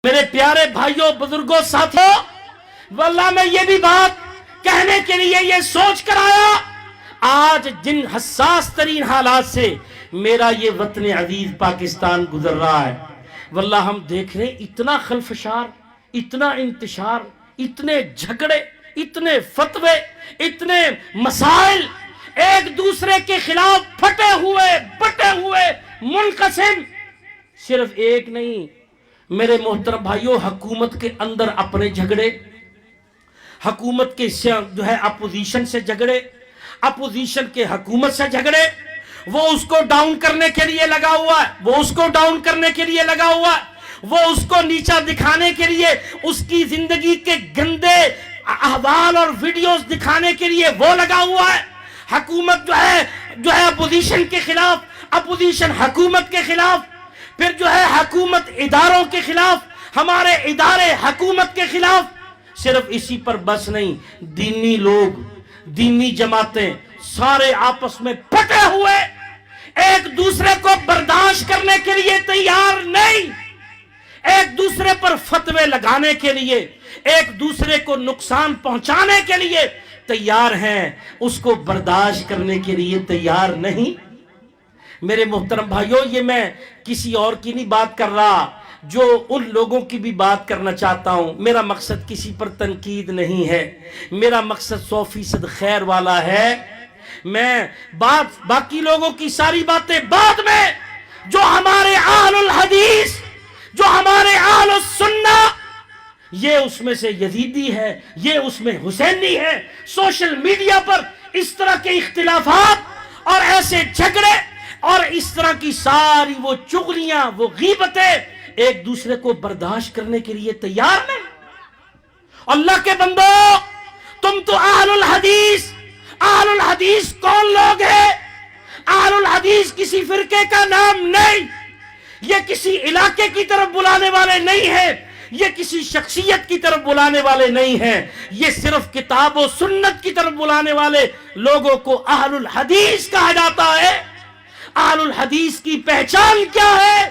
میرے پیارے بھائیوں بزرگوں ساتھیوں، واللہ میں یہ بھی بات کہنے کے لیے یہ سوچ کر آیا، آج جن حساس ترین حالات سے میرا یہ وطن عزیز پاکستان گزر رہا ہے، واللہ ہم دیکھ رہے ہیں اتنا خلفشار، اتنا انتشار، اتنے جھگڑے، اتنے فتوے، اتنے مسائل، ایک دوسرے کے خلاف پھٹے ہوئے بٹے ہوئے منقسم، صرف ایک نہیں میرے محترم بھائیوں، حکومت کے اندر اپنے جھگڑے، حکومت کے جو ہے اپوزیشن سے جھگڑے، اپوزیشن کے حکومت سے جھگڑے، وہ اس کو ڈاؤن کرنے کے لیے لگا ہوا ہے، وہ اس کو ڈاؤن کرنے کے لیے لگا ہوا ہے، وہ اس کو نیچا دکھانے کے لیے، اس کی زندگی کے گندے احوال اور ویڈیوز دکھانے کے لیے وہ لگا ہوا ہے۔ حکومت جو ہے اپوزیشن کے خلاف، اپوزیشن حکومت کے خلاف، پھر جو ہے حکومت اداروں کے خلاف، ہمارے ادارے حکومت کے خلاف۔ صرف اسی پر بس نہیں، دینی لوگ، دینی جماعتیں سارے آپس میں پھٹے ہوئے، ایک دوسرے کو برداشت کرنے کے لیے تیار نہیں، ایک دوسرے پر فتوے لگانے کے لیے، ایک دوسرے کو نقصان پہنچانے کے لیے تیار ہیں، اس کو برداشت کرنے کے لیے تیار نہیں۔ میرے محترم بھائیوں، یہ میں کسی اور کی نہیں بات کر رہا، جو ان لوگوں کی بھی بات کرنا چاہتا ہوں۔ میرا مقصد کسی پر تنقید نہیں ہے، میرا مقصد 100% خیر والا ہے۔ میں باقی لوگوں کی ساری باتیں بعد میں، جو ہمارے اہل الحدیث، جو ہمارے اہل السنہ، یہ اس میں سے یزیدی ہے، یہ اس میں حسینی ہے، سوشل میڈیا پر اس طرح کے اختلافات اور ایسے جھگڑے اور اس طرح کی ساری وہ چغلیاں، وہ غیبتیں ایک دوسرے کو برداشت کرنے کے لیے تیار نہیں۔ اللہ کے بندو، تم تو اہل الحدیث، اہل الحدیث کون لوگ ہیں؟ اہل الحدیث کسی فرقے کا نام نہیں، یہ کسی علاقے کی طرف بلانے والے نہیں ہیں، یہ کسی شخصیت کی طرف بلانے والے نہیں ہیں، یہ صرف کتاب و سنت کی طرف بلانے والے لوگوں کو اہل الحدیث کہا جاتا ہے۔ اہل الحدیث کی پہچان کیا ہے؟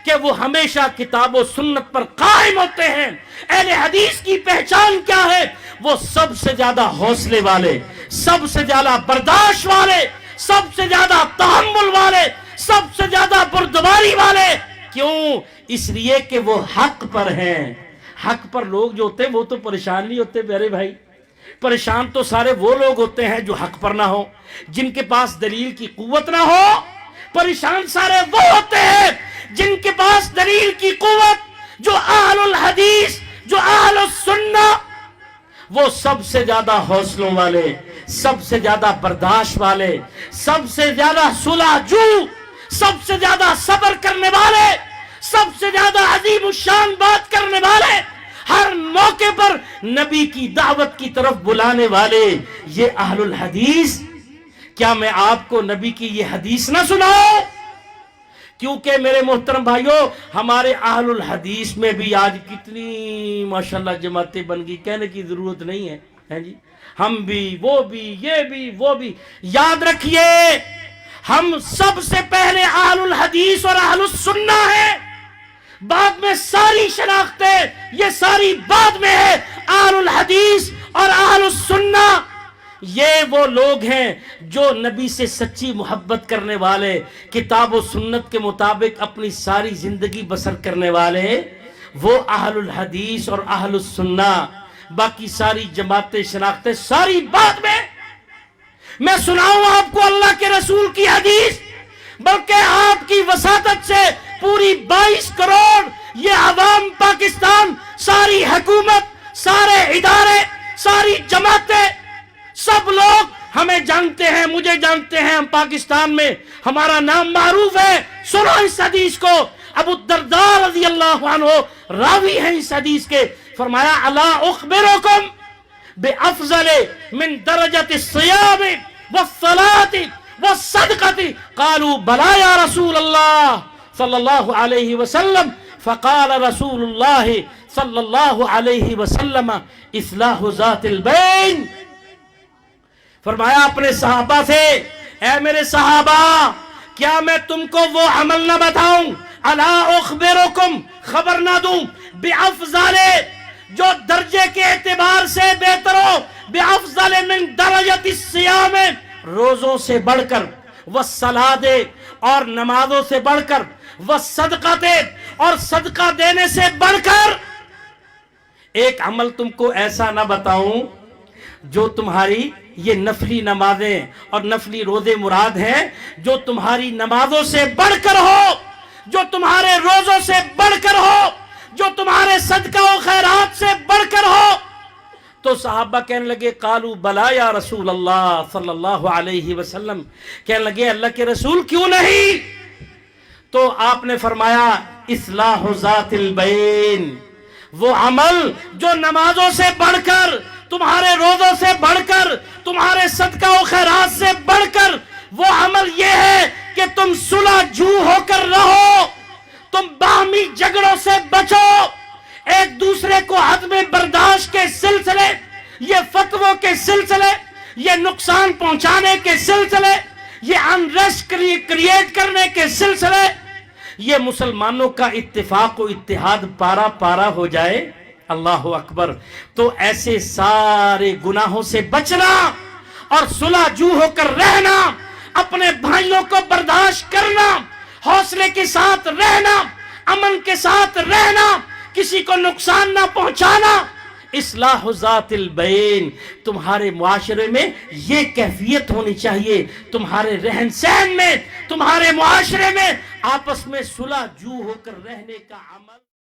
کہ وہ ہمیشہ کتاب و سنت پر قائم ہوتے ہیں۔ اہل حدیث کی پہچان کیا ہے؟ وہ سب سے زیادہ حوصلے والے، سب سے زیادہ برداشت والے، سب سے زیادہ تحمل والے، سب سے زیادہ بردباری والے۔ کیوں؟ اس لیے کہ وہ حق پر ہیں۔ حق پر لوگ جو ہوتے ہیں وہ تو پریشان نہیں ہوتے میرے بھائی، پریشان تو سارے وہ لوگ ہوتے ہیں جو حق پر نہ ہو، جن کے پاس دلیل کی قوت نہ ہو۔ پریشان سارے وہ ہوتے ہیں جن کے پاس دلیل کی قوت، جو اہل الحدیث، جو اہل السنہ، وہ سب سے زیادہ حوصلوں والے، سب سے زیادہ برداشت والے، سب سے زیادہ صلح جو، سب سے زیادہ صبر کرنے والے، سب سے زیادہ عظیم الشان بات کرنے والے، ہر موقع پر نبی کی دعوت کی طرف بلانے والے، یہ اہل الحدیث۔ کیا میں آپ کو نبی کی یہ حدیث نہ سناؤں؟ کیونکہ میرے محترم بھائیوں، ہمارے اہل الحدیث میں بھی آج کتنی ماشاءاللہ جماعتیں بن گئی، کہنے کی ضرورت نہیں ہے جی، ہم بھی، وہ بھی، یہ بھی، وہ بھی۔ یاد رکھیے، ہم سب سے پہلے اہل الحدیث اور اہل السنہ ہیں، بعد میں ساری شناختیں، یہ ساری بعد میں ہے۔ اہل الحدیث اور اہل السنہ یہ وہ لوگ ہیں جو نبی سے سچی محبت کرنے والے، کتاب و سنت کے مطابق اپنی ساری زندگی بسر کرنے والے، وہ اہل الحدیث اور اہل السنہ۔ باقی ساری جماعتیں، شناختیں ساری بعد میں۔ میں سناؤں آپ کو اللہ کے رسول کی حدیث، بلکہ آپ کی وساطت سے پوری 22 کروڑ یہ عوام پاکستان، ساری حکومت، سارے ادارے، ساری جماعتیں، سب لوگ ہمیں جانتے ہیں، مجھے جانتے ہیں، ہم پاکستان میں ہمارا نام معروف ہے۔ سنو اس حدیث کو، ابو الدرداء رضی اللہ عنہ راوی ہیں اس حدیث کے، فرمایا الا اخبرکم بافضل من درجۃ الصیام والصلاۃ والصدقۃ قالوا بلا یا رسول اللہ صلی اللہ علیہ وسلم فقال رسول اللہ صلی اللہ علیہ وسلم اصلاح ذات البین۔ فرمایا اپنے صحابہ سے، اے میرے صحابہ، کیا میں تم کو وہ عمل نہ بتاؤں، الا اخبرکم، خبر نہ دوں بِأَفْضَلِ جو درجے کے اعتبار سے بہتر ہو، بِأَفْضَلِ مِن دَرَجَةِ الصِّيَامِ روزوں سے بڑھ کر، وَالصَّلَاةِ اور نمازوں سے بڑھ کر، وَالصَّدْقَةِ اور صدقہ دینے سے بڑھ کر۔ ایک عمل تم کو ایسا نہ بتاؤں جو تمہاری یہ نفلی نمازیں اور نفلی روزے مراد ہیں، جو تمہاری نمازوں سے بڑھ کر ہو، جو تمہارے روزوں سے بڑھ کر ہو، جو تمہارے صدقہ و خیرات سے بڑھ کر ہو۔ تو صحابہ کہنے لگے قالوا بلا یا رسول اللہ صلی اللہ علیہ وسلم، کہنے لگے اللہ کے رسول کیوں نہیں؟ تو آپ نے فرمایا اصلاح ذات البین، وہ عمل جو نمازوں سے بڑھ کر، تمہارے روزوں سے بڑھ کر، تمہارے صدقہ و خیرات سے بڑھ کر، وہ عمل یہ ہے کہ تم صلح جو ہو کر رہو، تم باہمی جھگڑوں سے بچو، ایک دوسرے کو عدم برداشت کے سلسلے، یہ فتووں کے سلسلے، یہ نقصان پہنچانے کے سلسلے، یہ انریسٹ کریٹ کرنے کے سلسلے، یہ مسلمانوں کا اتفاق و اتحاد پارا پارا ہو جائے، اللہ اکبر، تو ایسے سارے گناہوں سے بچنا اور صلح جو ہو کر رہنا، اپنے بھائیوں کو برداشت کرنا، حوصلے کے ساتھ رہنا، امن کے ساتھ رہنا، کسی کو نقصان نہ پہنچانا، اصلاح ذات البین، تمہارے معاشرے میں یہ کیفیت ہونی چاہیے، تمہارے رہن سہن میں، تمہارے معاشرے میں آپس میں صلح جو ہو کر رہنے کا عمل۔